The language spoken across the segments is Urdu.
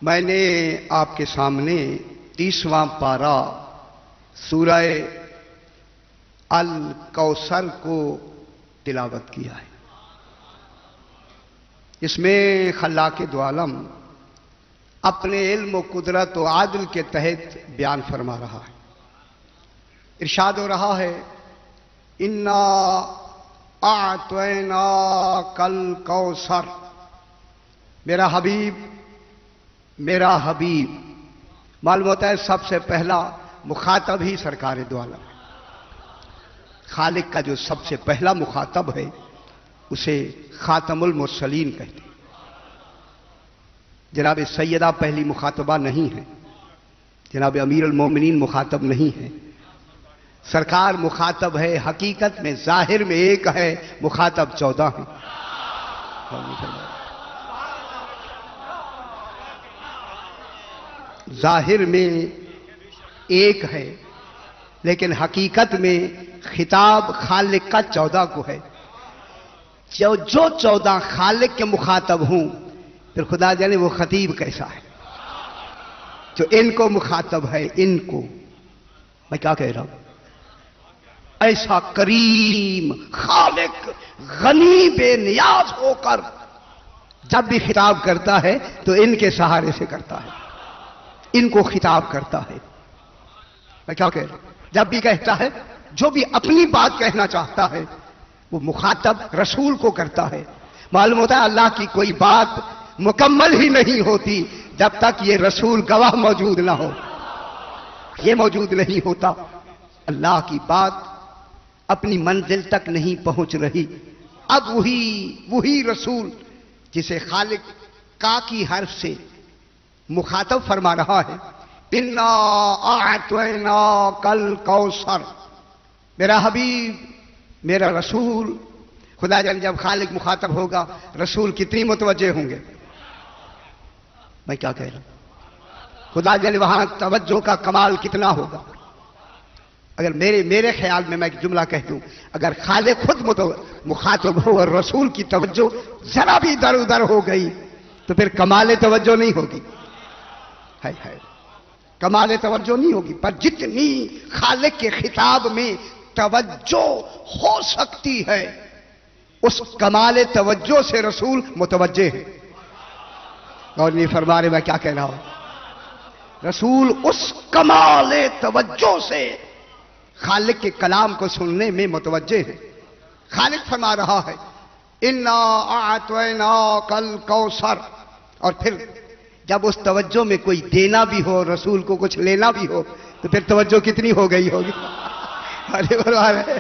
میں نے آپ کے سامنے 30واں پارہ سورہ الکوثر کو تلاوت کیا ہے۔ اس میں خلاق دو عالم اپنے علم و قدرت و عدل کے تحت بیان فرما رہا ہے۔ ارشاد ہو رہا ہے انا اعطیناک الکوثر، میرا حبیب معلوم ہوتا ہے سب سے پہلا مخاطب ہی سرکار دو عالم ہے۔ خالق کا جو سب سے پہلا مخاطب ہے اسے خاتم المرسلین کہتے ہیں۔ جناب سیدہ پہلی مخاطبہ نہیں ہے، جناب امیر المومنین مخاطب نہیں ہے، سرکار مخاطب ہے۔ حقیقت میں ظاہر میں ایک ہے، مخاطب 14 ہیں۔ ظاہر میں ایک ہے لیکن حقیقت میں خطاب خالق کا 14 کو ہے۔ جو 14 خالق کے مخاطب ہوں پھر خدا جانے وہ خطیب کیسا ہے جو ان کو مخاطب ہے۔ ان کو میں کیا کہہ رہا ہوں، ایسا کریم خالق غنی بے نیاز ہو کر جب بھی خطاب کرتا ہے تو ان کے سہارے سے کرتا ہے، ان کو خطاب کرتا ہے۔ میں کیا کہہ رہا ہوں، جب بھی کہتا ہے جو بھی اپنی بات کہنا چاہتا ہے وہ مخاطب رسول کو کرتا ہے۔ معلوم ہوتا ہے اللہ کی کوئی بات مکمل ہی نہیں ہوتی جب تک یہ رسول گواہ موجود نہ ہو، یہ موجود نہیں ہوتا۔ اللہ کی بات اپنی منزل تک نہیں پہنچ رہی، اب وہی رسول جسے خالق کا کی حرف سے مخاطب فرما رہا ہے انا اعطیناک الکوثر، میرا حبیب میرا رسول۔ خدا جان جب خالق مخاطب ہوگا رسول کتنی متوجہ ہوں گے۔ میں کیا کہہ رہا ہوں، خدا جان وہاں توجہ کا کمال کتنا ہوگا۔ اگر میرے خیال میں ایک جملہ کہہ دوں، اگر خالق خود مخاطب ہو اور رسول کی توجہ ذرا بھی ادھر ادھر ہو گئی تو پھر کمال توجہ نہیں ہوگی، ہے کمال توجہ نہیں ہوگی۔ پر جتنی خالق کے خطاب میں توجہ ہو سکتی ہے اس کمال توجہ سے رسول متوجہ ہے۔ اور نہیں فرما رہے میں کیا کہہ رہا ہوں، رسول اس کمال توجہ سے خالق کے کلام کو سننے میں متوجہ ہے۔ خالق فرما رہا ہے انا اعطیناک الکوثر، اور پھر جب اس توجہ میں کوئی دینا بھی ہو رسول کو کچھ لینا بھی ہو تو پھر توجہ کتنی ہو گئی ہوگی۔ ارے فرما رہے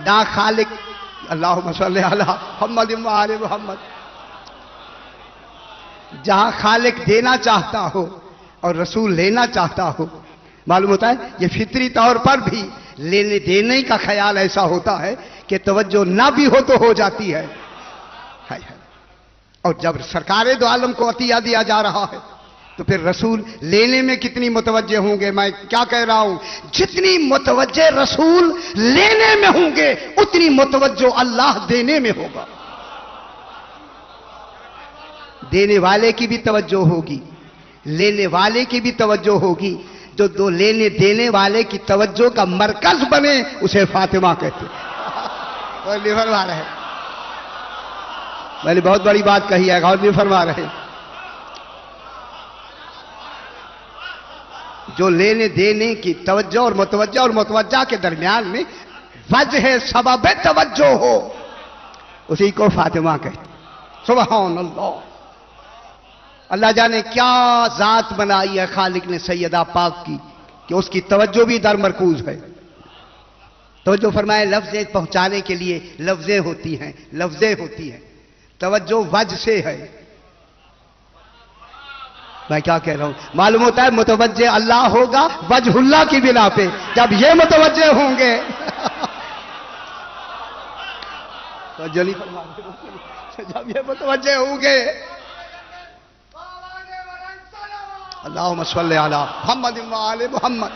نا خالق، اللہم صلی علی محمد و آل محمد، جہاں خالق دینا چاہتا ہو اور رسول لینا چاہتا ہو، معلوم ہوتا ہے یہ فطری طور پر بھی لینے دینے کا خیال ایسا ہوتا ہے کہ توجہ نہ بھی ہو تو ہو جاتی ہے۔ اور جب سرکار دو عالم کو عطیہ دیا جا رہا ہے تو پھر رسول لینے میں کتنی متوجہ ہوں گے۔ میں کیا کہہ رہا ہوں، جتنی متوجہ رسول لینے میں ہوں گے اتنی متوجہ اللہ دینے میں ہوگا۔ دینے والے کی بھی توجہ ہوگی، لینے والے کی بھی توجہ ہوگی۔ جو دو لینے دینے والے کی توجہ کا مرکز بنے اسے فاطمہ کہتے ہیں۔ اور نہیں فرما رہے، میں نے بہت بڑی بات کہی ہے، غور نہیں فرما رہے۔ جو لینے دینے کی توجہ اور متوجہ کے درمیان میں وجہ سبب توجہ ہو اسی کو فاطمہ کہتے ہیں۔ سبحان اللہ، اللہ جانے کیا ذات بنائی ہے خالق نے سیدہ پاک کی کہ اس کی توجہ بھی در مرکوز ہے۔ توجہ فرمائے لفظیں پہنچانے کے لیے لفظیں ہوتی ہیں، توجہ وجہ سے ہے۔ میں کیا کہہ رہا ہوں، معلوم ہوتا ہے متوجہ اللہ ہوگا وجہ اللہ کی بنا پہ۔ جب یہ متوجہ ہوں گے جب یہ متوجہ ہوں گے اللہم صلی علی محمد و آل محمد۔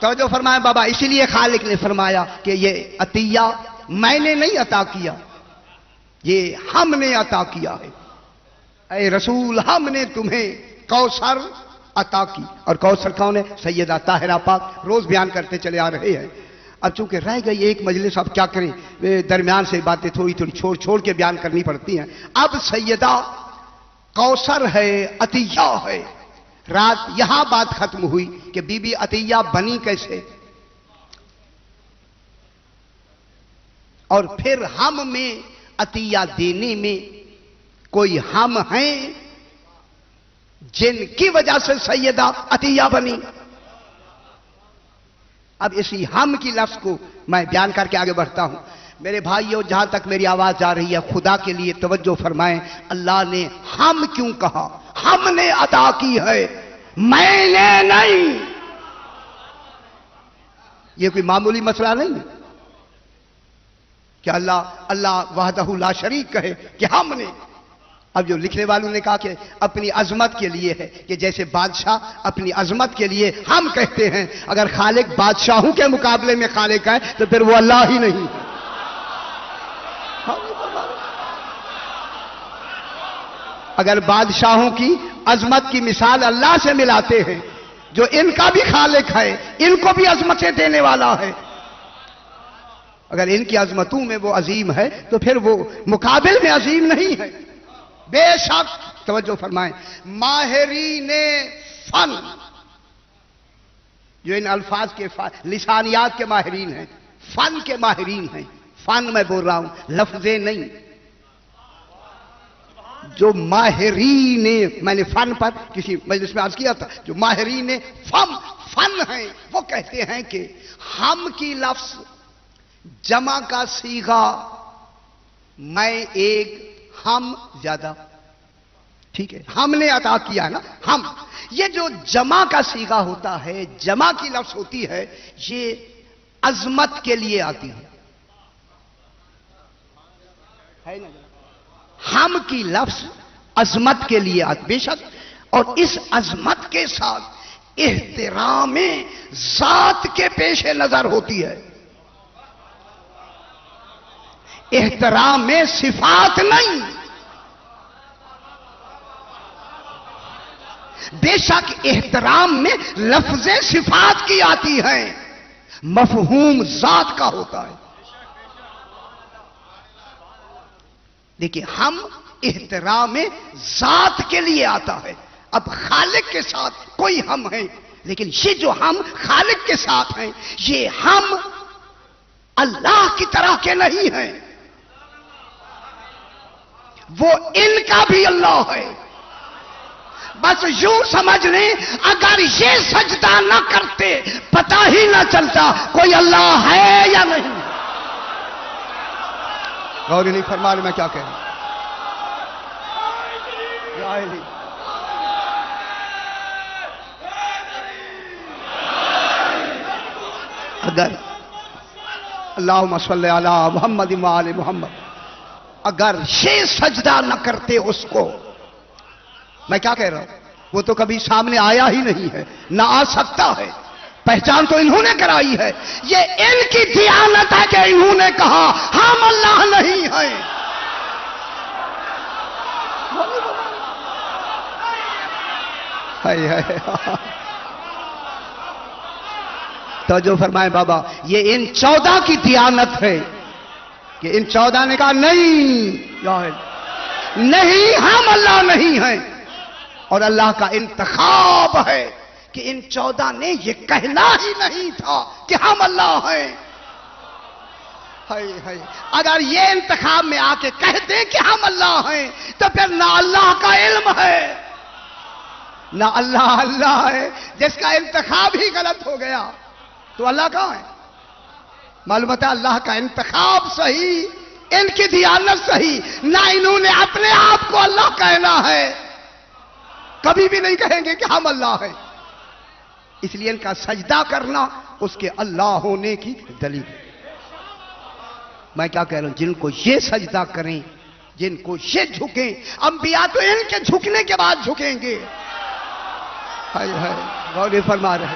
توجہ فرمائیں بابا، اسی لیے خالق نے فرمایا کہ یہ عطیہ میں نے نہیں عطا کیا، یہ ہم نے عطا کیا ہے، اے رسول ہم نے تمہیں کوثر عطا کی. اور کوثر کون ہے؟ سیدہ طاہرہ پاک. روز بیان کرتے چلے آ رہے ہیں. اب چونکہ رہ گئی ایک مجلس، اب کیا کریں، درمیان سے باتیں تھوڑی تھوڑی چھوڑ کے بیان کرنی پڑتی ہیں. اب سیدہ کوثر ہے، عطیہ ہے. رات یہاں بات ختم ہوئی کہ بی بی عطیہ بنی کیسے، اور پھر ہم میں عطیہ دینے میں کوئی ہم ہیں جن کی وجہ سے سیدہ عطیہ بنی. اب اسی ہم کی لفظ کو میں بیان کر کے آگے بڑھتا ہوں. میرے بھائیوں، جہاں تک میری آواز جا رہی ہے، خدا کے لیے توجہ فرمائیں. اللہ نے ہم کیوں کہا؟ ہم نے عطا کی ہے، میں نے نہیں. یہ کوئی معمولی مسئلہ نہیں ہے کہ اللہ وحدہ لا شریک کہے کہ ہم نے. اب جو لکھنے والوں نے کہا کہ اپنی عظمت کے لیے ہے، کہ جیسے بادشاہ اپنی عظمت کے لیے ہم کہتے ہیں. اگر خالق بادشاہوں کے مقابلے میں خالق ہے تو پھر وہ اللہ ہی نہیں ہے. اگر بادشاہوں کی عظمت کی مثال اللہ سے ملاتے ہیں، جو ان کا بھی خالق ہے، ان کو بھی عظمتیں دینے والا ہے، اگر ان کی عظمتوں میں وہ عظیم ہے تو پھر وہ مقابل میں عظیم نہیں ہے. بے شک توجہ فرمائیں، ماہرین فن، جو ان الفاظ کے لسانیات کے ماہرین ہیں، فن کے ماہرین ہیں. فن میں بول رہا ہوں، لفظیں نہیں. جو ماہرین، میں نے فن پر کسی مجلس میں عرض کیا تھا، جو ماہرین فن ہیں وہ کہتے ہیں کہ ہم کی لفظ جمع کا صیغہ میں ایک، ہم زیادہ. ٹھیک ہے، ہم نے عطا کیا ہے نا. ہم، یہ جو جمع کا صیغہ ہوتا ہے، جمع کی لفظ ہوتی ہے، یہ عظمت کے لیے آتی ہے. ہم کی لفظ عظمت کے لیے آتی بے شک، اور اس عظمت کے ساتھ احترام ذات کے پیش نظر ہوتی ہے. احترام صفات نہیں. بے شک احترام میں لفظ صفات کی آتی ہیں، مفہوم ذات کا ہوتا ہے. دیکھیں، ہم احترام ذات کے لیے آتا ہے. اب خالق کے ساتھ کوئی ہم ہے، لیکن یہ جو ہم خالق کے ساتھ ہیں، یہ ہم اللہ کی طرح کے نہیں ہیں. وہ ان کا بھی اللہ ہے. بس یوں سمجھ لیں، اگر یہ سجدہ نہ کرتے پتہ ہی نہ چلتا کوئی اللہ ہے یا نہیں. غور نہیں فرما رہے میں کیا کہہ رہا ہوں. اگر اللہم صلی علی محمد وآل محمد، اگر یہ سجدہ نہ کرتے اس کو، میں کیا کہہ رہا ہوں، وہ تو کبھی سامنے آیا ہی نہیں ہے، نہ آ سکتا ہے. پہچان تو انہوں نے کرائی ہے. یہ ان کی دیانت ہے کہ انہوں نے کہا ہم اللہ نہیں ہیں. توجہ فرمائیں بابا، یہ ان 14 کی دیانت ہے کہ ان 14 نے کہا نہیں، ہم اللہ نہیں ہیں. اور اللہ کا انتخاب ہے کہ ان 14 نے یہ کہنا ہی نہیں تھا کہ ہم اللہ ہیں. اگر یہ انتخاب میں آ کے کہتے کہ ہم اللہ ہیں تو پھر نہ اللہ کا علم ہے نہ اللہ ہے. جس کا انتخاب ہی غلط ہو گیا تو اللہ کہاں ہے؟ معلوم ہے اللہ کا انتخاب صحیح، ان کی دیانت صحیح. نہ انہوں نے اپنے آپ کو اللہ کہنا ہے، کبھی بھی نہیں کہیں گے کہ ہم اللہ ہیں. اس لیے ان کا سجدہ کرنا اس کے اللہ ہونے کی دلیل. میں کیا کہہ رہا ہوں، جن کو یہ سجدہ کریں، جن کو یہ جھکیں، انبیاء تو ان کے جھکنے کے بعد جھکیں گے. غور فرما رہے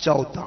14,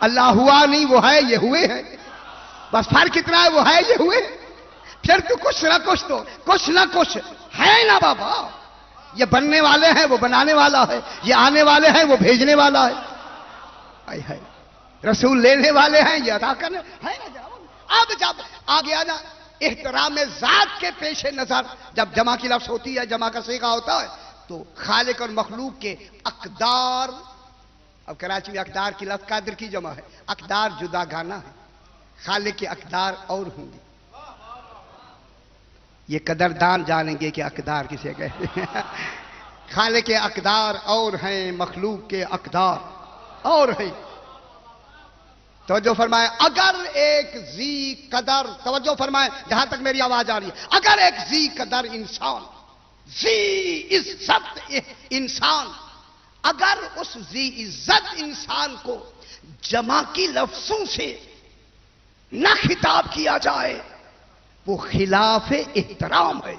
اللہ ہوا نہیں، وہ ہے، یہ ہوئے ہیں، بس فرق اتنا ہے، وہ ہے، یہ ہوئے، پھر تو کچھ نہ کچھ تو کچھ نہ کچھ ہے نا بابا. یہ بننے والے ہیں، وہ بنانے والا ہے، یہ آنے والے ہیں، وہ بھیجنے والا ہے. ہے رسول لینے والے ہیں، یہ ادا کرنے ہے نا. اب جب آ گیا نا احترام ذات کے پیش نظر، جب جمع کی لفظ ہوتی ہے، جمع کا صیغہ ہوتا ہے، تو خالق اور مخلوق کے اقدار. اب کراچی میں اقدار کی لفظ قادر کی جمع ہے، اقدار جدا گانا ہے، خالق کے اقدار اور ہوں گے. یہ قدردان جانیں گے کہ اقدار کسے کہتے ہیں. خالق کے اقدار اور ہیں، مخلوق کے اقدار اور ہیں. توجہ فرمائیں، اگر ایک ذی قدر، توجہ فرمائیں جہاں تک میری آواز آ رہی ہے، اگر ایک ذی قدر انسان، ذی عزت انسان، اگر اس ذی عزت انسان کو جمع کی لفظوں سے نہ خطاب کیا جائے، وہ خلاف احترام ہے.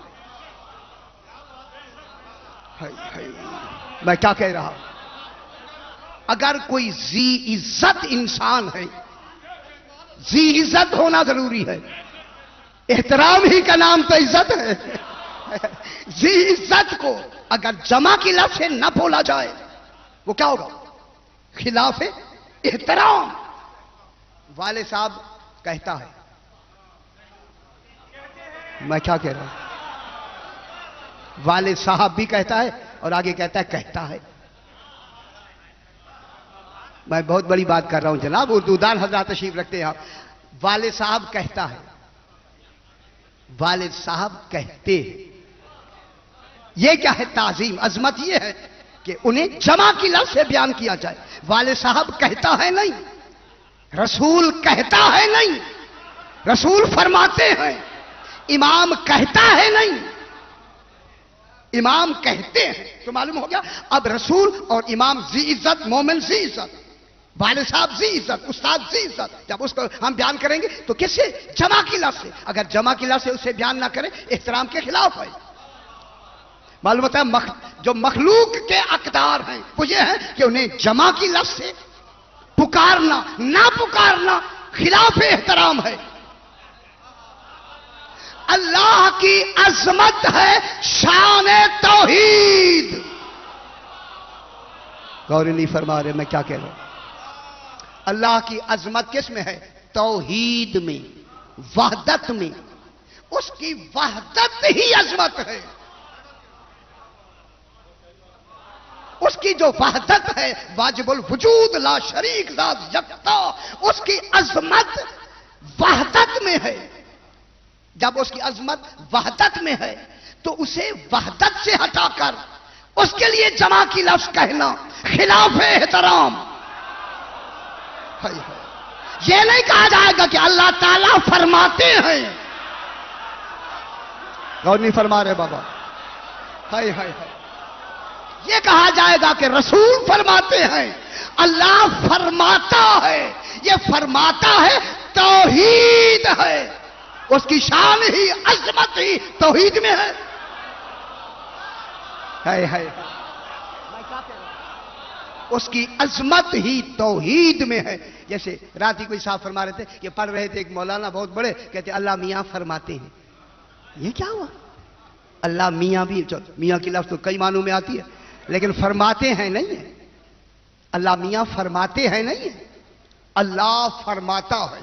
میں کیا کہہ رہا ہوں؟ اگر کوئی ذی عزت انسان ہے، ذی عزت ہونا ضروری ہے، احترام ہی کا نام تو عزت ہے. ذی عزت کو اگر جمع کی لفظ سے نہ بولا جائے، وہ کیا ہوگا؟ خلاف احترام. والد صاحب کہتا ہے، میں کیا کہہ رہا ہوں؟ والد صاحب بھی کہتا ہے اور آگے کہتا ہے کہتا ہے. میں بہت بڑی بات کر رہا ہوں جناب، اردو دان حضرات تشریف رکھتے ہیں. والد صاحب کہتا ہے، والد صاحب کہتے ہیں. یہ کیا ہے؟ تعظیم، عظمت یہ ہے کہ انہیں جمع کی لفظ سے بیان کیا جائے. والد صاحب کہتا ہے نہیں، رسول کہتا ہے نہیں، رسول فرماتے ہیں. امام کہتا ہے نہیں، امام کہتے ہیں. تو معلوم ہو گیا اب رسول اور امام ذی عزت، مومن ذی عزت، والد صاحب ذی عزت، استاد ذی عزت. جب اس کو ہم بیان کریں گے تو کس سے؟ جمع کی لفظ سے. اگر جمع کی لفظ سے اسے بیان نہ کریں، احترام کے خلاف ہے. معلوم ہوتا ہے جو مخلوق کے اقدار ہیں وہ یہ ہے کہ انہیں جمع کی لفظ سے پکارنا، نہ پکارنا خلاف احترام ہے. اللہ کی عظمت ہے شان توحید. غور نہیں فرما رہے میں کیا کہہ رہا ہوں؟ اللہ کی عظمت کس میں ہے؟ توحید میں، وحدت میں. اس کی وحدت ہی عظمت ہے. اس کی جو وحدت ہے، واجب الوجود لا شریک ذات یکتا، اس کی عظمت وحدت میں ہے. جب اس کی عظمت وحدت میں ہے تو اسے وحدت سے ہٹا کر اس کے لیے جمع کی لفظ کہنا خلاف احترام. یہ نہیں کہا جائے گا کہ اللہ تعالیٰ فرماتے ہیں. غور نہیں فرما رہے بابا. ہائے ہائے ہائے. یہ کہا جائے گا کہ رسول فرماتے ہیں، اللہ فرماتا ہے. یہ فرماتا ہے توحید ہے. اس کی شان ہی، عظمت ہی توحید میں ہے. اس کی عظمت ہی توحید میں ہے. جیسے رات ہی کوئی صاحب فرما رہے تھے کہ پڑھ رہے تھے، ایک مولانا بہت بڑے کہتے اللہ میاں فرماتے ہیں. یہ کیا ہوا؟ اللہ میاں بھی، میاں کی لفظ تو کئی معنوں میں آتی ہے، لیکن فرماتے ہیں نہیں ہے. اللہ میاں فرماتے ہیں نہیں ہے، اللہ فرماتا ہے.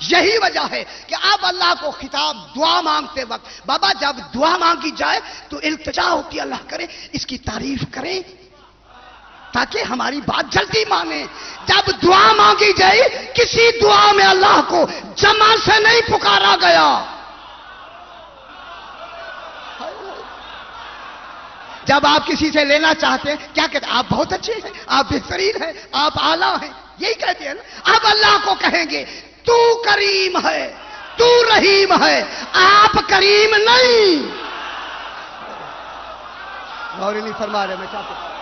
یہی وجہ ہے کہ آپ اللہ کو خطاب دعا مانگتے وقت، بابا جب دعا مانگی جائے تو التجا ہوتی اللہ کرے اس کی تعریف کریں تاکہ ہماری بات جلدی مانے. جب دعا مانگی جائے کسی دعا میں اللہ کو جمع سے نہیں پکارا گیا. جب آپ کسی سے لینا چاہتے ہیں کیا کہتے ہیں؟ آپ بہت اچھے ہیں، آپ بہترین ہیں، آپ اعلیٰ ہیں، یہی کہتے ہیں نا. اب اللہ کو کہیں گے تو کریم ہے، تو رحیم ہے، آپ کریم نہیں. غور نہیں فرما رہے میں چاہتا ہوں.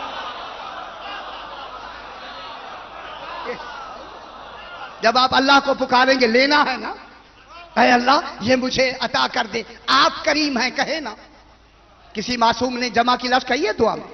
جب آپ اللہ کو پکاریں گے، لینا ہے نا، اے اللہ یہ مجھے عطا کر دے، آپ کریم ہیں کہے نا. کسی معصوم نے جمع کی لفظ کہی ہے دعا میں؟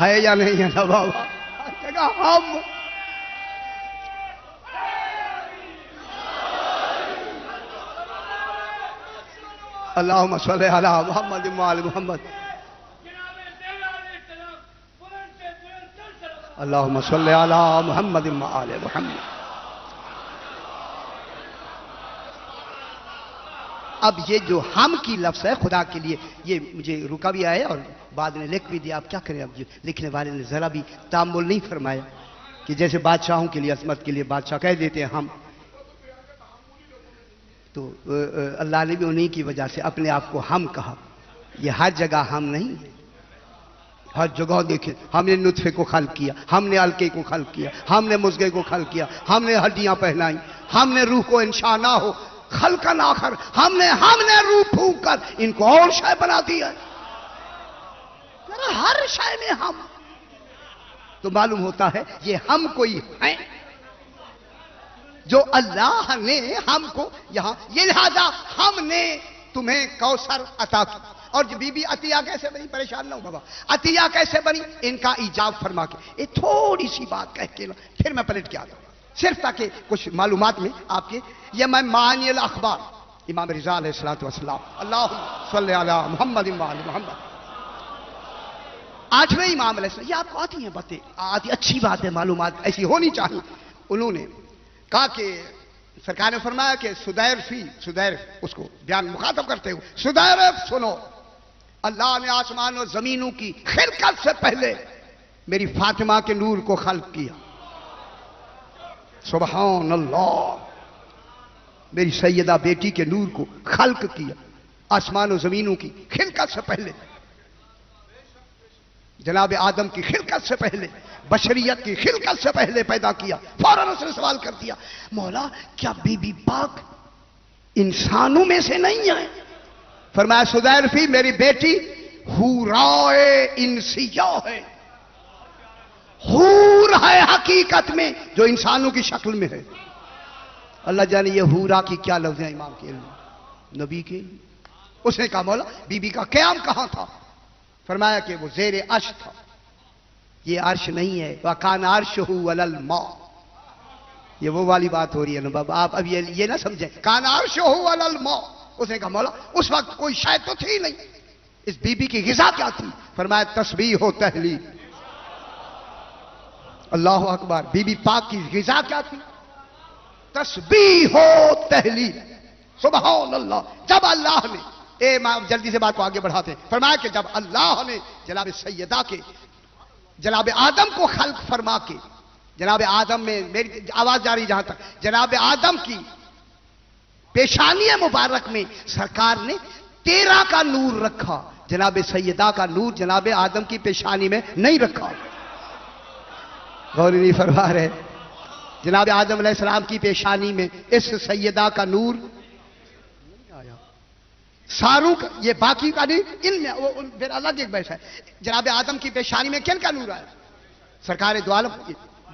ہے یا نہیں ہے نا بابا؟ ہر جگہ ہم اللہم صلی علی محمد وآل محمد اللہم صلی علی محمد وآل محمد. اب یہ جو ہم کی لفظ ہے خدا کے لیے، یہ مجھے رکا بھی آیا اور بعد میں لکھ بھی دیا. اب کیا کریں، اب لکھنے والے نے ذرا بھی تامل نہیں فرمایا کہ جیسے بادشاہوں کے لیے عظمت کے لیے بادشاہ کہہ دیتے ہیں ہم، تو اللہ نے بھی انہی کی وجہ سے اپنے آپ کو ہم کہا. یہ ہر جگہ ہم نہیں ہے. ہر جگہ دیکھیں ہم نے نطفے کو خلق کیا، ہم نے علقے کو خلق کیا، ہم نے مزغے کو خلق کیا، ہم نے ہڈیاں پہنائیں، ہم نے روح کو انشاء نہ ہو خلقاً آخر، ہم نے روح پھونک کر ان کو اور شے بنا دیا. ہر شے میں ہم، تو معلوم ہوتا ہے یہ ہم کوئی ہے جو اللہ نے ہم کو یہاں، یہ لہذا ہم نے تمہیں کوثر عطا کی. اور جو بی بی عطیہ کیسے بنی، پریشان نہ ہو بابا، عطیہ کیسے بنی، ان کا ایجاب فرما کے یہ تھوڑی سی بات کہہ کے پھر میں پلٹ کے آتا ہوں، صرف تاکہ کچھ معلومات میں آپ کے یہ میں معانی الاخبار امام رضا علیہ السلام اللہم صلی علی محمد وآل محمد. 8ویں امام علیہ السلام، یہ آپ کو آتی ہیں باتیں، آتی اچھی بات ہے، معلومات ایسی ہونی چاہیے. انہوں نے کہا کہ سرکار نے فرمایا کہ سدیر اس کو بیان مخاطب کرتے ہوئے، سدیر سنو، اللہ نے آسمان و زمینوں کی خلقت سے پہلے میری فاطمہ کے نور کو خلق کیا. سبحان اللہ، میری سیدہ بیٹی کے نور کو خلق کیا آسمان و زمینوں کی خلقت سے پہلے، جناب آدم کی خلقت سے پہلے، بشریت کی خلقت سے پہلے پیدا کیا. فوراً اس نے سوال کر دیا، مولا کیا بی بی پاک انسانوں میں سے نہیں ہے؟ فرمایا سدیر فی، میری بیٹی حورائے انسیہ ہے، حور ہے حقیقت میں جو انسانوں کی شکل میں ہے. اللہ جانے یہ حورا کی کیا لفظ ہیں امام کے علم نبی کے. اس نے کہا مولا بی بی کا قیام کہاں تھا؟ فرمایا کہ وہ زیر عرش تھا. یہ عرش نہیں ہے، وَكَانَ عَرْشُهُ عَلَى الْمَاءِ، یہ وہ والی بات ہو رہی ہے نا بابا، آپ اب یہ نہ سمجھیں. كَانَ عَرْشُهُ عَلَى الْمَاءِ، اس نے کہا مولا اس وقت کوئی شے تو تھی نہیں، اس بی بی کی غذا کیا تھی؟ فرمایا تسبیح و تحلیل. اللہ اکبر، بی بی پاک کی غذا کیا تھی؟ تسبیح و تحلیل. سبحان اللہ. جب اللہ نے جلدی سے بات کو آگے بڑھاتے ہیں، فرمایا کہ جب اللہ نے جناب سیدہ کے جناب آدم کو خلق فرما کے، جناب آدم میں میری آواز جا رہی جہاں تک، جناب آدم کی پیشانی مبارک میں سرکار نے 13 کا نور رکھا، جناب سیدہ کا نور جناب آدم کی پیشانی میں نہیں رکھا. غور نہیں فرما رہے، جناب آدم علیہ السلام کی پیشانی میں اس سیدہ کا نور ساروں کا، یہ باقی کا نہیں، ان میں وہ پھر الگ ایک بحث ہے. جناب آدم کی پیشانی میں کن کا نور آیا؟ سرکار دو عالم،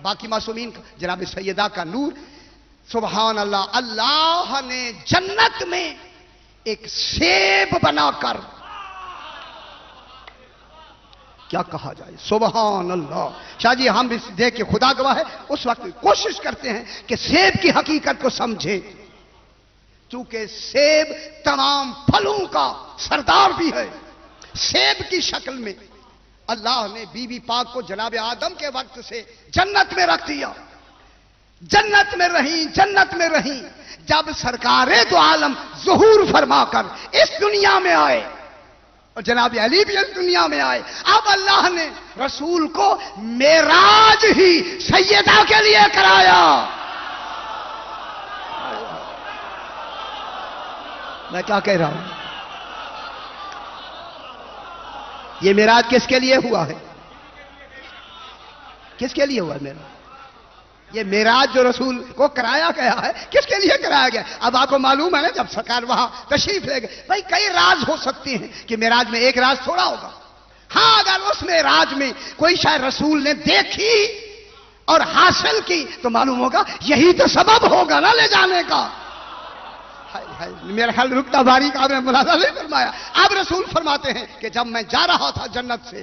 باقی معصومین کا جناب سیدہ کا نور. سبحان اللہ. اللہ نے جنت میں ایک سیب بنا کر، کیا کہا جائے، سبحان اللہ. شاہ جی ہم اس دیکھ کے خدا گواہ ہے اس وقت کوشش کرتے ہیں کہ سیب کی حقیقت کو سمجھیں، چونکہ سیب تمام پھلوں کا سردار بھی ہے. سیب کی شکل میں اللہ نے بی بی پاک کو جناب آدم کے وقت سے جنت میں رکھ دیا. جنت میں رہیں. جب سرکار دو عالم ظہور فرما کر اس دنیا میں آئے اور جناب علی بھی اس دنیا میں آئے، اب اللہ نے رسول کو معراج ہی سیدہ کے لیے کرایا. میں کیا کہہ رہا ہوں، یہ معراج کس کے لیے ہوا ہے؟ کس کے لیے ہوا ہے معراج؟ یہ معراج جو رسول کو کرایا گیا ہے کس کے لیے کرایا گیا؟ اب آپ کو معلوم ہے نا جب سرکار وہاں تشریف لے گئے، بھائی کئی راز ہو سکتے ہیں کہ معراج میں ایک راز تھوڑا ہوگا. ہاں اگر اس معراج میں کوئی شاید رسول نے دیکھی اور حاصل کی تو معلوم ہوگا یہی تو سبب ہوگا نا لے جانے کا. میرا خیال رکتا باری کا آپ نے ملاحظہ نہیں فرمایا. اب رسول فرماتے ہیں کہ جب میں جا رہا تھا جنت سے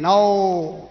9।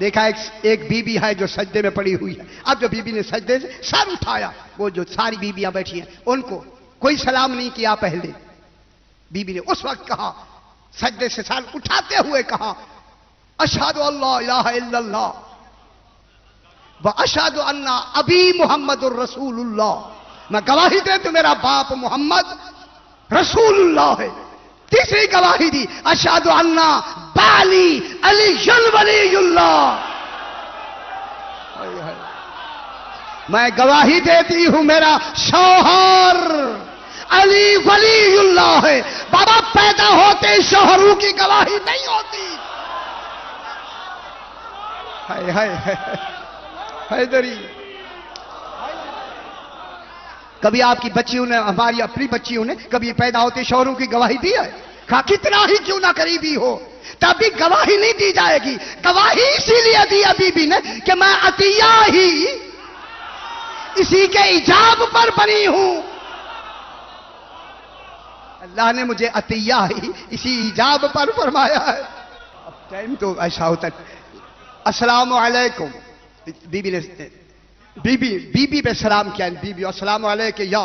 دیکھا ایک بیوی ہے جو سجدے میں پڑی ہوئی ہے. اب جو بیوی نے سجدے سے سر اٹھایا, وہ جو ساری بیویاں بیٹھی ہیں ان کو کوئی سلام نہیں کیا پہلے. بیوی نے اس وقت کہا, سجدے سے سر اٹھاتے ہوئے کہا, اشہد ان لا الہ الا اللہ واشہد ان ابی محمد الرسول اللہ. میں گواہی دے تو میرا باپ محمد رسول اللہ ہے. تیسری گواہی دی, اشہد ان بالی علی ولی اللہ. میں گواہی دیتی ہوں میرا شوہر علی ولی اللہ ہے. بابا پیدا ہوتے شوہروں کی گواہی نہیں ہوتی. ہائے ہائے حیدری. کبھی آپ کی بچیوں نے, ہماری اپنی بچیوں نے کبھی پیدا ہوتے شوہروں کی گواہی دی ہے؟ کہا کتنا ہی کیوں نہ قریبی ہو تبھی گواہی نہیں دی جائے گی. گواہی اسی لیے دی ابھی بھی نے کہ میں عطیہ ہی اسی کے ایجاب پر بنی ہوں. اللہ نے مجھے عطیہ ہی اسی ایجاب پر فرمایا ہے. اب ٹائم تو ایسا ہوتا ہے. السلام علیکم. بیوی نے بی پہ سلام کیا. بی السلام علیکم یا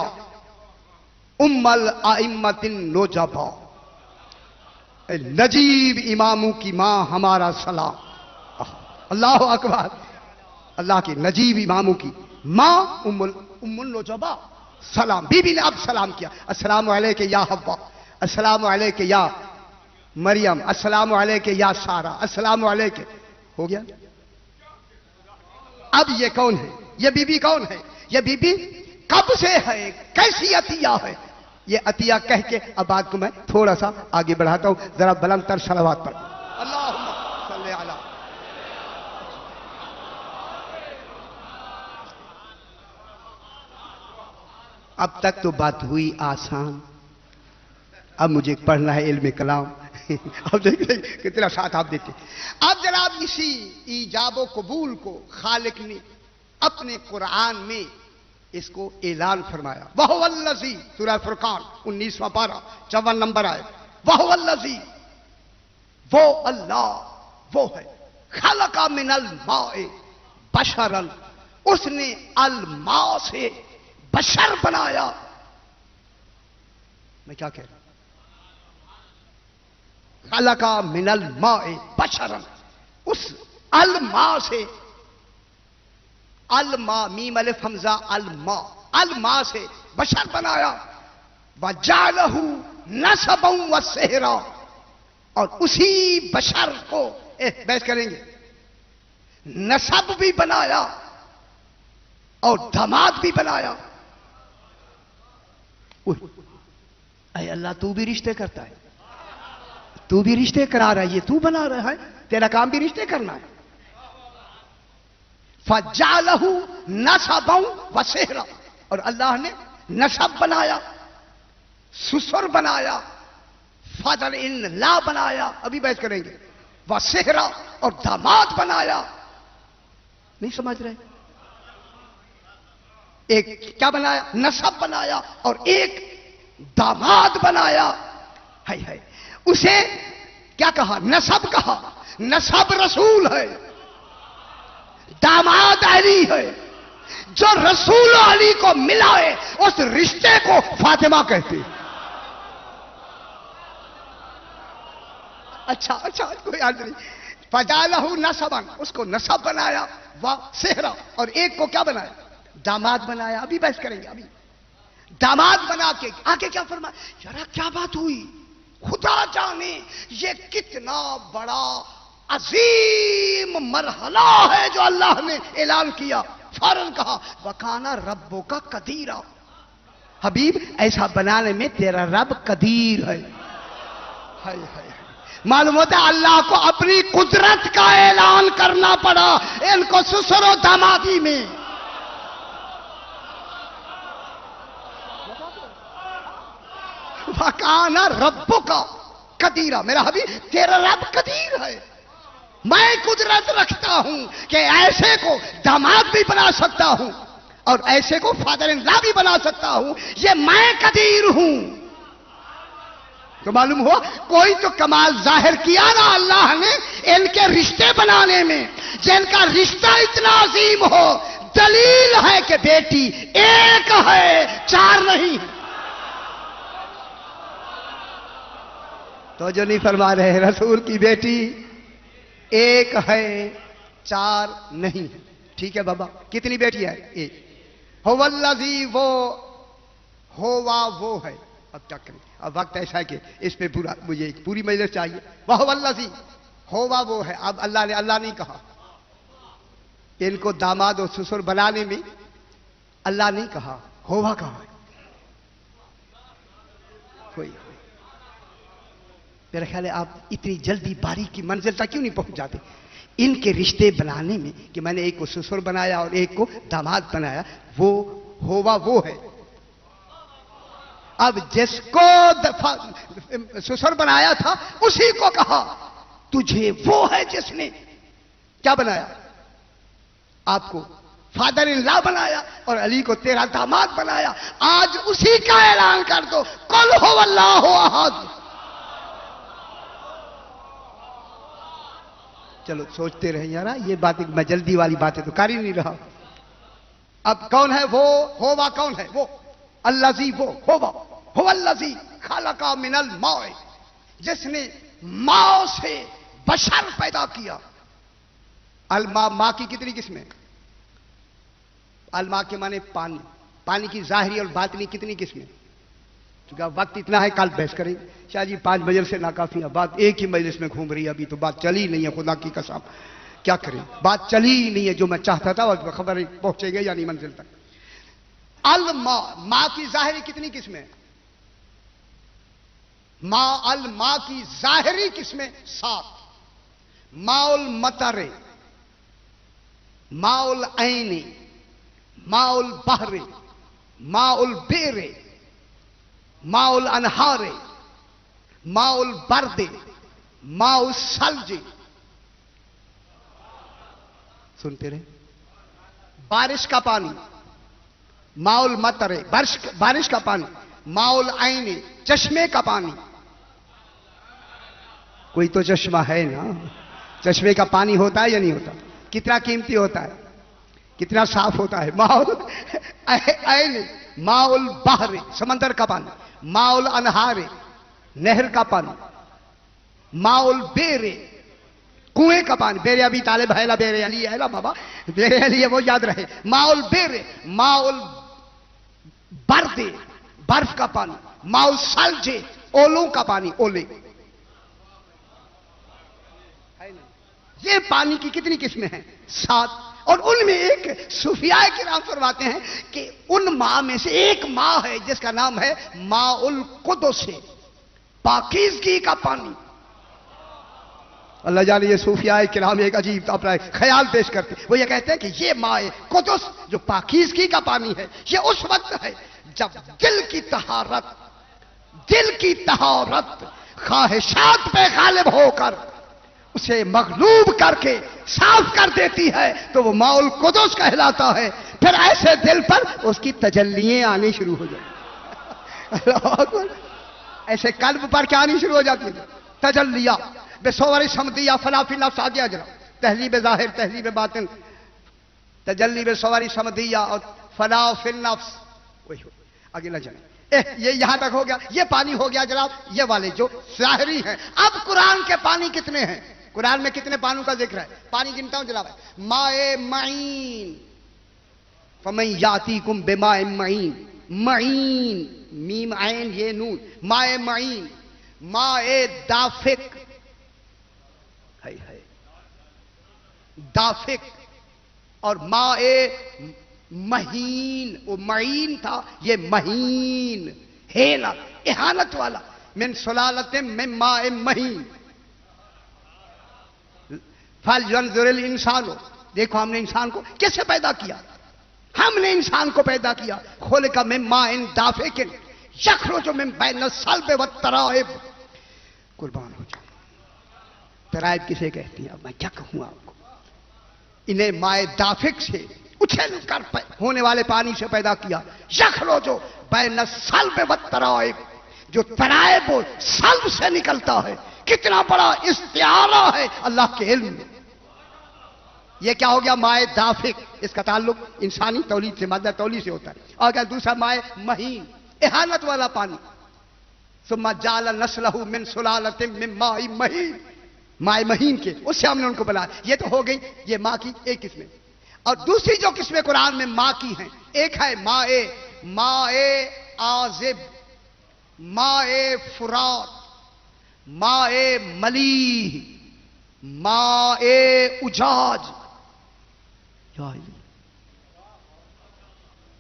ام الائمۃ النجبا, نجیب اماموں کی ماں ہمارا سلام. اللہ اکبر. اللہ کی نجیب اماموں کی ماں ام النجبا سلام. بی نے اب سلام کیا, السلام علیکم یا حوا, السلام علیکم یا مریم, السلام علیکم یا سارہ, السلام علیکم. ہو گیا. اب یہ کون ہے؟ یہ بی بی کون ہے؟ یہ بی بی کب سے ہے؟ کیسی عطیہ ہے؟ یہ عطیہ کہہ کے اب بات کو میں تھوڑا سا آگے بڑھاتا ہوں. ذرا بلند تر صلوات پر. اللہم صلی علی. اب تک تو بات ہوئی آسان, اب مجھے پڑھنا ہے علم کلام. اب دیکھ لیں کتنا ساتھ آپ دیتے. اب جناب اسی ایجاب و قبول کو خالق نے اپنے قرآن میں اس کو اعلان فرمایا. وَهُوَ الَّذِي, سورہ فرقان 19واں پارہ 54 نمبر آئے. وَهُوَ الَّذِي, وہ اللہ وہ ہے, خلق من الماء بشرا, اس نے الماء سے بشر بنایا. میں کیا کہہ رہا ہوں؟ خلق من الماء بشرا, اس الماء سے, الماء میم الف حمزہ الماء, الماء سے بشر بنایا. وجعلہ نسبا وسحرا, اور اسی بشر کو بحث کریں گے نسب بھی بنایا اور داماد بھی بنایا. اے اللہ تو بھی رشتے کرتا ہے, تو بھی رشتے کرا رہا ہے, یہ تو بنا رہا ہے, تیرا کام بھی رشتے کرنا ہے. فَجَعَلَهُ نَسَبًا وَسِحْرًا, اور اللہ نے نسب بنایا, سسر بنایا, فادر ان لا بنایا, ابھی بحث کریں گے, وَسِحْرًا, اور داماد بنایا. نہیں سمجھ رہے؟ ایک کیا بنایا؟ نسب بنایا, اور ایک داماد بنایا. ہے اسے کیا کہا؟ نسب کہا. نسب رسول ہے, داماد علی ہے. جو رسول علی کو ملا ہے اس رشتے کو فاطمہ کہتے ہیں. اچھا کوئی یاد نہیں. فجعلہ نسبا, اس کو نسب بنایا, وسحرا, اور ایک کو کیا بنایا؟ داماد بنایا. ابھی بحث کریں گے. ابھی داماد بنا کے آگے کیا فرمایا؟ یارا کیا بات ہوئی, خدا جانے یہ کتنا بڑا عظیم مرحلہ ہے جو اللہ نے اعلان کیا. فوراً کہا وَكَانَ رَبُّكَ قَدِيرًا, حبیب ایسا بنانے میں تیرا رب قدیر ہے. معلوم ہوتا ہے اللہ کو اپنی قدرت کا اعلان کرنا پڑا ان کو سسر و دامادی میں. وَكَانَ رَبُّكَ قَدِيرًا, میرا حبیب تیرا رب قدیر ہے. میں قدرت رکھتا ہوں کہ ایسے کو داماد بھی بنا سکتا ہوں اور ایسے کو فادر ان لا بھی بنا سکتا ہوں. یہ میں قدیر ہوں. تو معلوم ہوا کوئی تو کمال ظاہر کیا نا اللہ نے ان کے رشتے بنانے میں، جن کا رشتہ اتنا عظیم ہو، دلیل ہے کہ بیٹی ایک ہے، چار نہیں۔ تو جو نہیں فرما رہے رسول کی بیٹی ایک ہے، چار نہیں ہے۔ ٹھیک ہے بابا، کتنی بیٹی ہے؟ ایک۔ هو الذی، وہ ہوا وہ ہے۔ اب کیا کریں، اب وقت ایسا ہے کہ اس پہ پورا مجھے ایک پوری مجلس چاہیے۔ وَهُوَ الَّذِي، ہوا وہ ہے۔ اب اللہ نہیں کہا، ان کو داماد اور سسر بنانے میں اللہ نہیں کہا، ہوا کہا ہے۔ کوئی میرا خیال ہے آپ اتنی جلدی باریک کی منزل تک کیوں نہیں پہنچ جاتے؟ ان کے رشتے بنانے میں کہ میں نے ایک کو سسر بنایا اور ایک کو داماد بنایا، وہ ہوا وہ ہے۔ اب جس کو سسر بنایا تھا اسی کو کہا تجھے وہ ہے جس نے کیا بنایا، آپ کو فادر ان لا بنایا اور علی کو تیرا داماد بنایا۔ آج اسی کا اعلان کر دو، قل هو اللہ احد۔ چلو سوچتے رہیں یار، یہ باتیں میں جلدی والی باتیں تو کر ہی نہیں رہا۔ اب کون ہے وہ ہوا؟ کون ہے وہ؟ الذی، وہ ہوا، هو الذی خلق من الماء، جس نے ماء سے بشر پیدا کیا۔ الماء، ماء کی کتنی قسمیں؟ الماء کے معنی پانی، پانی کی ظاہری اور باطنی کتنی قسمیں؟ کیونکہ وقت اتنا ہے، کل بحث کریں۔ شاہ جی 5 مجلس سے ناکافی ہے، بات ایک ہی مجلس میں گھوم رہی ہے، ابھی تو بات چلی نہیں ہے، خدا کی قسم کیا کریں، بات چلی ہی نہیں ہے جو میں چاہتا تھا، اور خبر پہنچے گی یعنی منزل تک۔ الماء، ماء کی ظاہری کتنی قسمیں؟ الماء کی ظاہری قسمیں 7۔ ماء المطر، ماء العین، ماء البحر، ماء البئر، ماء الانہار، ماء البرد، ماء الثلج۔ سنتے رہے، بارش کا پانی، ماء المطر، بارش کا پانی، ماء العین، چشمے کا پانی۔ کوئی تو چشمہ ہے نا، چشمے کا پانی ہوتا ہے یا نہیں ہوتا؟ کتنا قیمتی ہوتا ہے، کتنا صاف ہوتا ہے۔ ماء العین، ماء البحر، سمندر کا پانی، ماء الانہار، نہر کا پانی، ماء البئر، کنویں کا پانی۔ بیر ابی طالب ہے لا، بیر علی ہے لا بابا، بیر علی ہے وہ یاد رہے۔ ماء البئر، ماء البرد، برف کا پانی، ماء الثلج، اولوں کا پانی، اولے۔ یہ پانی کی کتنی قسمیں ہیں؟ 7۔ اور ان میں ایک صوفیاء کرام فرماتے ہیں کہ ان ماء میں سے ایک ماء ہے جس کا نام ہے ماء القدس، پاکیزگی کا پانی۔ اللہ جانے یہ صوفیاء کرام ایک عجیب اپنا خیال پیش کرتے، وہ یہ کہتے ہیں کہ یہ ماء قدس جو پاکیزگی کا پانی ہے، یہ اس وقت ہے جب دل کی طہارت خواہشات پہ غالب ہو کر اسے مغلوب کر کے صاف کر دیتی ہے، تو وہ ماء القدس کہلاتا ہے۔ پھر ایسے دل پر اس کی تجلیاں آنی شروع ہو جائیں، ایسے قلب پر کیا آنی شروع ہو جاتی ہے؟ تجلیہ بصور صمدیہ فلا فی النفس آگیا جرا، تہذیب ظاہر، تہذیب باطن، تجلی بصور صمدیہ اور فلا فی النفس۔ اگلا جائیں، یہ یہاں تک ہو گیا، یہ پانی ہو گیا جناب، یہ والے جو ظاہری ہیں۔ اب قرآن کے پانی کتنے ہیں؟ قرآن میں کتنے پانیوں کا ذکر ہے؟ پانی گنتا ہوں جناب، ماء معین، فمن یاتیکم بماء معین، معین میم عین یہ نون، ماء معین، ماء دافق، دافق، اور ماء مہین، وہ معین تھا یہ مہین، ہیلا اہانت والا، من سلالت من ماء مہین۔ فَلْيَنْظُرِ الْإِنسَانُ، دیکھو ہم نے انسان کو کیسے پیدا کیا؟ ہم نے انسان کو پیدا کیا خلق من ماء دافق یخرج من بین الصلب والترائب۔ قربان ہو جائے، ترائب کسے کہتی ہیں؟ اب میں کیا کہوں آپ کو؟ انہیں ماء دافق سے اچھل کر ہونے والے پانی سے پیدا کیا، یخرج بین الصلب والترائب، جو ترائب و سلب سے نکلتا ہے، کتنا بڑا استعارہ ہے اللہ کے علم میں. یہ کیا ہو گیا؟ مائع دافق، اس کا تعلق انسانی تولید سے، مادہ تولید سے ہوتا ہے. اور کیا دوسرا مائع مہین، احانت والا پانی. ثم جعل نسلہ من سلالۃ من ماء مہین، مائع مہین کے، اس سے ہم نے ان کو بنایا. یہ تو ہو گئی یہ ماں کی ایک قسم. اور دوسری جو قسمیں قرآن میں ماں کی ہیں، ایک ہے ماء عازب، ماء فرات، ماء ملیح، ماء اجاج.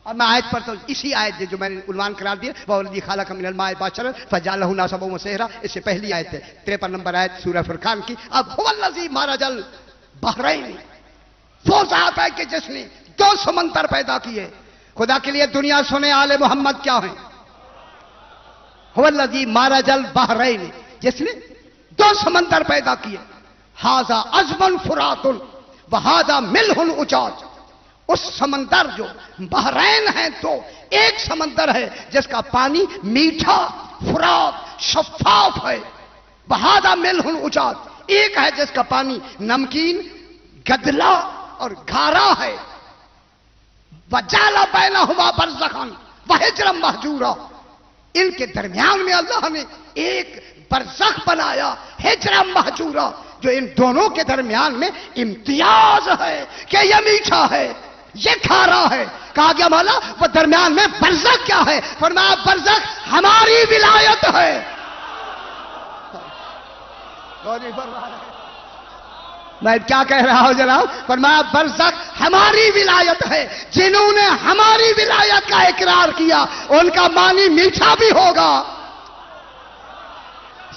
اور میں آیت پڑھتا ہوں، اسی آیت جو میں نے عنوان قرار دیا، وَالَّذِي خَلَقَ مِنَ الْمَاءِ بَشَرًا فَجَعَلَهُ نَسَبًا وَصِهْرًا، اس سے پہلی آیت ہے 53 نمبر آیت سورہ فرقان کی. اب هُوَ الَّذِي مَرَجَ الْبَحْرَيْنِ، وہ ذات ہے کہ جس نے دو سمندر پیدا کیے. خدا کے لیے دنیا سنے آل محمد کیا ہیں؟ هُوَ الَّذِي مَرَجَ الْبَحْرَيْنِ، جس نے دو سمندر پیدا کیے. هَذَا عَذْبٌ فُرَاتٌ وَهَذَا مِلْحٌ أُجَاجٌ. اس سمندر جو بحرین ہیں تو ایک سمندر ہے جس کا پانی میٹھا فرات شفاف ہے. وَهَذَا مِلْحٌ أُجَاجٌ، ایک ہے جس کا پانی نمکین گدلا اور گھارا ہے. وَجَعَلَ بَيْنَهُمَا بَرْزَخًا وَحِجْرًا مَحْجُورًا، ان کے درمیان میں اللہ نے ایک برزخ بنایا، حجرا محجورا، جو ان دونوں کے درمیان میں امتیاز ہے کہ یہ میٹھا ہے یہ کھارا ہے. کہا گیا مولا وہ درمیان میں برزخ کیا ہے؟ فرمایا برزخ ہماری ولایت ہے. میں کیا کہہ رہا ہوں جناب؟ فرمایا برزخ ہماری ولایت ہے. جنہوں نے ہماری ولایت کا اقرار کیا ان کا معنی میٹھا بھی ہوگا،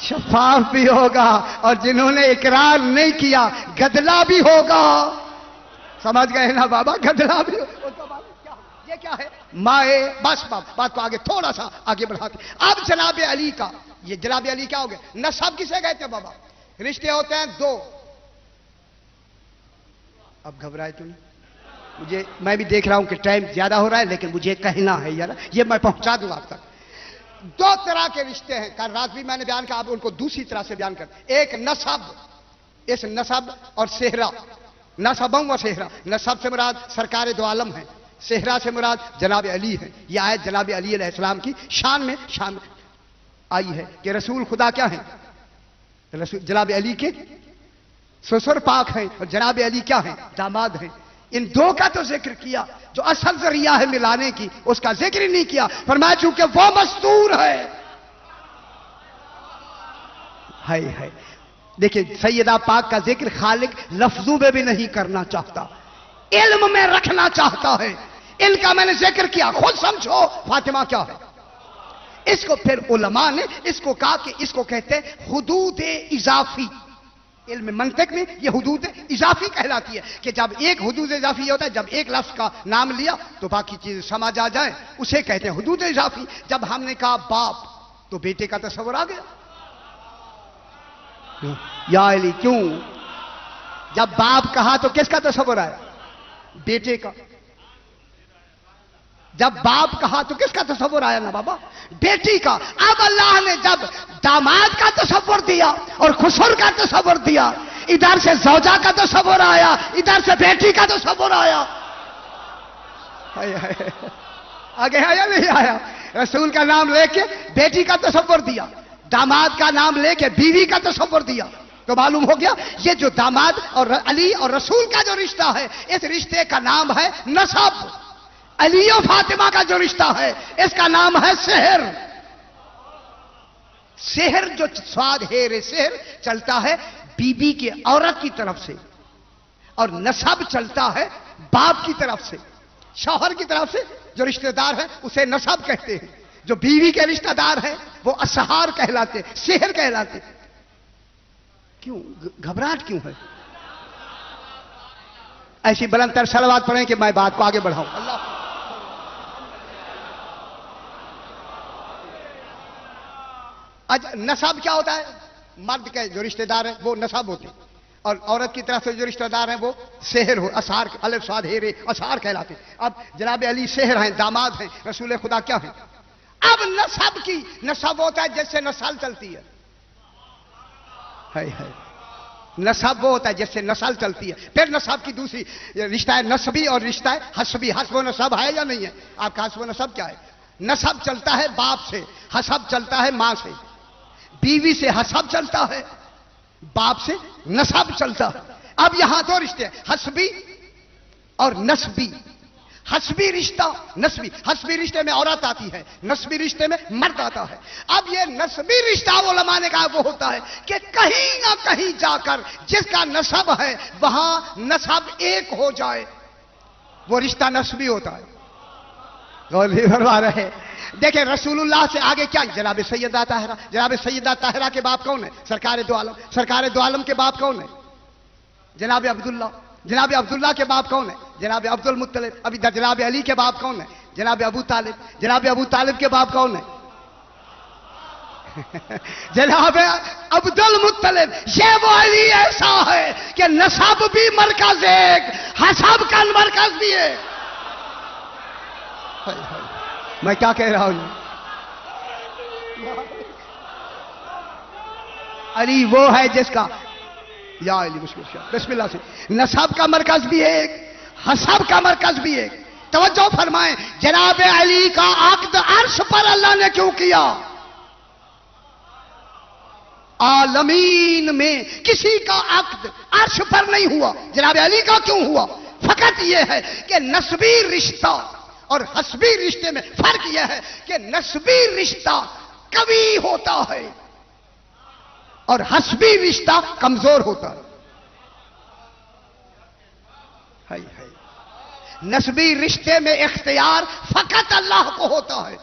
شفاف بھی ہوگا، اور جنہوں نے اقرار نہیں کیا گدلا بھی ہوگا. سمجھ گئے نا بابا؟ گدلا بھی ہوگا. یہ کیا ہے؟ مائے. بس بات کو آگے تھوڑا سا آگے بڑھاتے. اب جناب علی کا، یہ جناب علی کیا ہو گیا؟ نسب کسے کہتے ہیں بابا؟ رشتے ہوتے ہیں دو. اب گھبرائے تو نہیں؟ مجھے، میں بھی دیکھ رہا ہوں کہ ٹائم زیادہ ہو رہا ہے لیکن مجھے کہنا ہے یار، یہ میں پہنچا دوں آپ تک. دو طرح کے رشتے ہیں، کل رات بھی میں نے بیان کیا، اب ان کو دوسری طرح سے بیان کرتے. ایک نسب، اس نسب اور صحرا. نسبوں و صحرا، نسب سے مراد سرکار دو عالم ہیں، صحرا سے مراد جناب علی ہے. یہ آیت جناب علی علیہ السلام کی شان میں آئی ہے کہ رسول خدا کیا ہیں؟ جناب علی کے سسر پاک ہیں، اور جناب علی کیا ہیں؟ داماد ہیں. ان دو کا تو ذکر کیا، جو اصل ذریعہ ہے ملانے کی اس کا ذکر ہی نہیں کیا. فرمایا چونکہ وہ مستور ہے. دیکھیں سیدہ پاک کا ذکر خالق لفظوں میں بھی نہیں کرنا چاہتا، علم میں رکھنا چاہتا ہے. ان کا میں نے ذکر کیا، خود سمجھو فاطمہ کیا ہے. اس کو پھر علماء نے اس کو کہا کہ اس کو کہتے ہیں حدود اضافی. علم منطق میں یہ حدود اضافی کہلاتی ہے کہ جب ایک حدود اضافی ہوتا ہے، جب ایک لفظ کا نام لیا تو باقی چیزیں سمجھ آ جائیں، اسے کہتے ہیں حدود اضافی. جب ہم نے کہا باپ تو بیٹے کا تصور آ گیا. یا علی کیوں؟ جب باپ کہا تو کس کا تصور آیا؟ بیٹے کا. جب باپ کہا تو کس کا تصور آیا نا بابا؟ بیٹی کا. اب اللہ نے جب داماد کا تصور دیا اور خسر کا تصور دیا، ادھر سے زوجہ کا تصور آیا، ادھر سے بیٹی کا تصور آیا. آگے آیا نہیں آیا؟ رسول کا نام لے کے بیٹی کا تصور دیا، داماد کا نام لے کے بیوی کا تصور دیا. تو معلوم ہو گیا یہ جو داماد اور علی اور رسول کا جو رشتہ ہے، اس رشتے کا نام ہے نسب. علی و فاطمہ کا جو رشتہ ہے اس کا نام ہے سحر. سحر جو سواد ہے سحر چلتا ہے بی بی کی عورت کی طرف سے، اور نسب چلتا ہے باپ کی طرف سے، شوہر کی طرف سے. جو رشتہ دار ہے اسے نسب کہتے ہیں، جو بیوی کے رشتہ دار ہیں وہ اسحار کہلاتے، سحر کہلاتے. کیوں گھبراہٹ کیوں ہے؟ ایسی بلند تر صلوات پڑھیں کہ میں بات کو آگے بڑھاؤں. اللہ نسب کیا ہوتا ہے؟ مرد کے جو رشتہ دار ہیں وہ نسب ہوتے ہیں، اور عورت کی طرف سے جو رشتہ دار ہیں وہ سحر ہو، اسحار، الف صاد ہیرے اسحار کہلاتے ہیں. اب جناب علی سحر ہیں، داماد ہیں، رسول خدا کیا ہیں؟ اب نسب کی، نسب ہوتا ہے جس سے نسل چلتی ہے، نسب وہ ہوتا ہے جس سے نسل چلتی ہے. پھر نسب کی دوسری رشتہ ہے نسبی اور رشتہ ہے حسبی. حسب و نسب ہے یا نہیں ہے؟ آپ کا حسب و نسب کیا ہے؟ نسب چلتا ہے باپ سے، حسب چلتا ہے ماں سے. بیوی سے حسب چلتا ہے، باپ سے نسب چلتا ہے. اب یہاں دو رشتے ہیں، حسبی اور نسبی. حسبی رشتہ، نسبی. حسبی رشتے میں عورت آتی ہے، نسبی رشتے میں مرد آتا ہے. اب یہ نسبی رشتہ علماء نے کہا وہ ہوتا ہے کہ کہیں نہ کہیں جا کر جس کا نسب ہے وہاں نسب ایک ہو جائے، وہ رشتہ نسبی ہوتا ہے. غور نہیں فرما رہے؟ دیکھیں رسول اللہ سے آگے کیا؟ جناب سیدہ طاہرہ. جناب سیدہ طاہرہ کے باپ کون ہے؟ سرکار دو عالم. سرکار دو عالم کے باپ کون ہے؟ جناب عبداللہ. جناب عبداللہ کے باپ کون ہے؟ جناب عبد المطلب. ابھی جناب علی کے باپ کون ہے؟ جناب ابو طالب. جناب ابو طالب کے باپ کون ہے؟ جناب عبد المطلب. یہ وہ علی ایسا ہے کہ نسب بھی مرکز ایک، حسب کا مرکز بھی ہے. میں کیا کہہ رہا ہوں؟ علی وہ ہے جس کا یا علی بسم اللہ سے نسب کا مرکز بھی ایک، حسب کا مرکز بھی ایک. توجہ فرمائیں، جناب علی کا عقد عرش پر اللہ نے کیوں کیا؟ عالمین میں کسی کا عقد عرش پر نہیں ہوا، جناب علی کا کیوں ہوا؟ فقط یہ ہے کہ نسبی رشتہ اور حسبی رشتے میں فرق یہ ہے کہ نسبی رشتہ قوی ہوتا ہے اور حسبی رشتہ کمزور ہوتا ہے. نسبی رشتے میں اختیار فقط اللہ کو ہوتا ہے.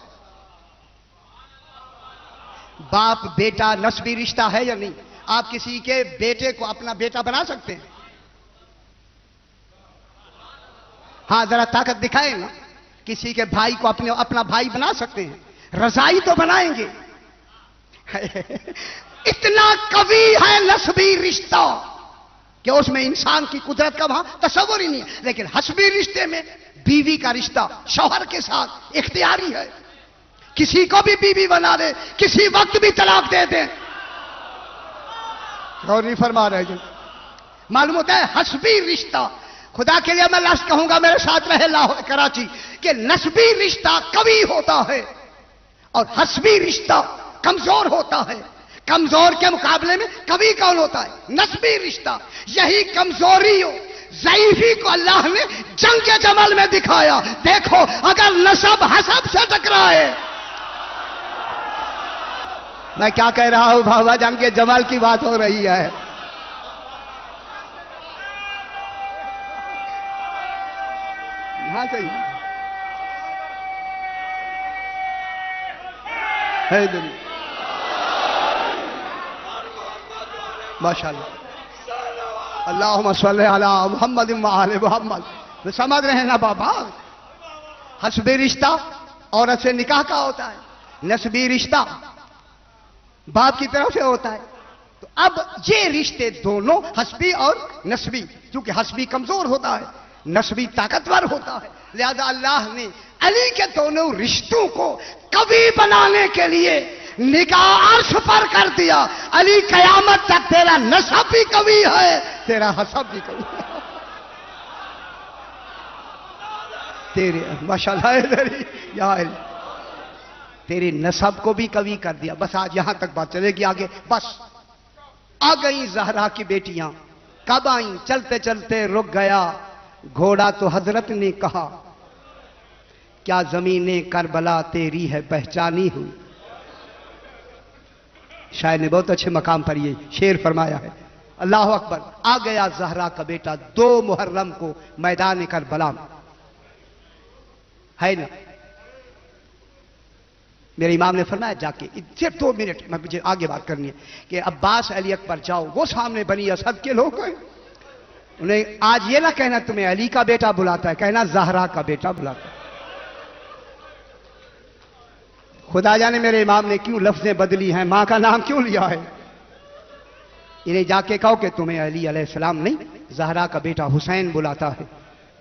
باپ بیٹا نسبی رشتہ ہے یا نہیں؟ آپ کسی کے بیٹے کو اپنا بیٹا بنا سکتے ہیں؟ ہاں ذرا طاقت دکھائیں نا. کسی کے بھائی کو اپنا بھائی بنا سکتے ہیں؟ رضائی تو بنائیں گے. اتنا قوی ہے نسبی رشتہ کہ اس میں انسان کی قدرت کا وہاں تصور ہی نہیں ہے. لیکن حسبی رشتے میں بیوی کا رشتہ شوہر کے ساتھ اختیاری ہے. کسی کو بھی بیوی بنا دے، کسی وقت بھی طلاق دے دیں. غور نہیں فرما رہے جی؟ معلوم ہوتا ہے حسبی رشتہ. خدا کے لیے میں لفظ کہوں گا، میرے ساتھ رہے لاہور کراچی، کہ نسبی رشتہ قوی ہوتا ہے اور حسبی رشتہ کمزور ہوتا ہے. کمزور کے مقابلے میں قوی کون ہوتا ہے؟ نسبی رشتہ. یہی کمزوری ہو ضعیفی کو اللہ نے جنگ جمل میں دکھایا. دیکھو اگر نسب حسب سے ٹکرائے. میں کیا کہہ رہا ہوں بابا؟ جنگ جمل کی بات ہو رہی ہے. ہاں صحیح ہے دنیا. ماشاء اللہ. اللہم صلی علی محمد وآل محمد. سمجھ رہے ہیں نا بابا؟ حسبی رشتہ عورت سے نکاح کا ہوتا ہے، نسبی رشتہ باپ کی طرف سے ہوتا ہے. تو اب یہ رشتے دونوں حسبی اور نسبی، کیونکہ حسبی کمزور ہوتا ہے، نسبی طاقتور ہوتا ہے، لہذا اللہ نے علی کے دونوں رشتوں کو قوی بنانے کے لیے نکاح عرش پر کر دیا. علی قیامت تک تیرا نسب بھی قوی ہے، تیرا حسب بھی قوی ہے. تیرے ماشاءاللہ تیرے نسب کو بھی قوی کر دیا. بس آج یہاں تک بات چلے گی، آگے بس. آ گئیں زہرا کی بیٹیاں. کب آئیں؟ چلتے چلتے رک گیا گھوڑا تو حضرت نے کہا کیا زمین کربلا تیری ہے پہچانی ہوئی. شاعر نے بہت اچھے مقام پر یہ شعر فرمایا ہے. اللہ اکبر. آ گیا زہرا کا بیٹا 2 محرم کو میدان کربلا میں، ہے نا؟ میرے امام نے فرمایا جا کے صرف 2 منٹ میں مجھے آگے بات کرنی ہے کہ عباس علی اکبر جاؤ، وہ سامنے بنی اسد کے لوگ ہیں. انہیں آج یہ نہ کہنا تمہیں علی کا بیٹا بلاتا ہے، کہنا زہرا کا بیٹا بلاتا ہے. خدا جانے میرے امام نے کیوں لفظیں بدلی ہیں، ماں کا نام کیوں لیا ہے. انہیں جا کے کہو کہ تمہیں علی علیہ السلام نہیں، زہرا کا بیٹا حسین بلاتا ہے.